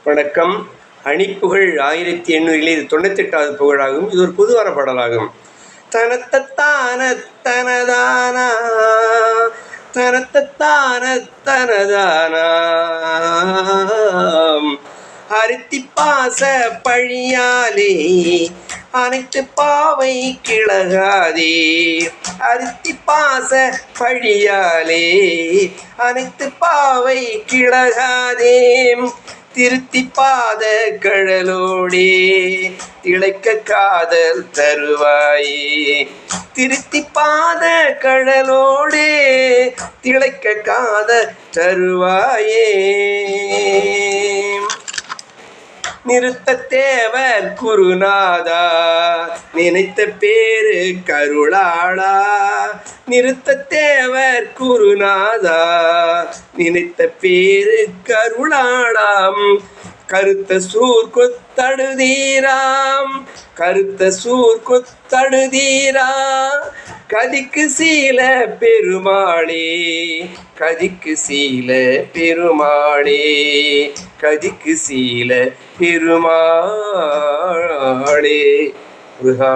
வணக்கம். அணிப்புகழ் 1800 இது 98வது புகழாகும். இது ஒரு புதுவார பாடலாகும். தனத்தத்தான தனதானா தனத்தத்தான தனதானா அரித்தி பாச பழியாலே அனைத்து பாவை கிழகாதே. அரித்தி பாச பழியாலே அனைத்து பாவை கிழகாதே. திருத்தி பாத கழலோடே திளைக்க காதல் தருவாயே. திருத்தி பாத கழலோடே திளைக்க காதல் தருவாயே. நிறுத்த தேவர் குருநாதா நினைத்த பேரு கருளாளா. நிறுத்த தேவர் குருநாதா நினைத்த பேரு கருளாளாம். கருத்த சூர் கொத்தடுதீராம் கருத்த சூர் கொத்தடுதீரா. கதிக்கு சீல பெருமாளே கதிக்கு சீல பெருமாளே கதிக்கு சீல பெருமாளே. முருகா.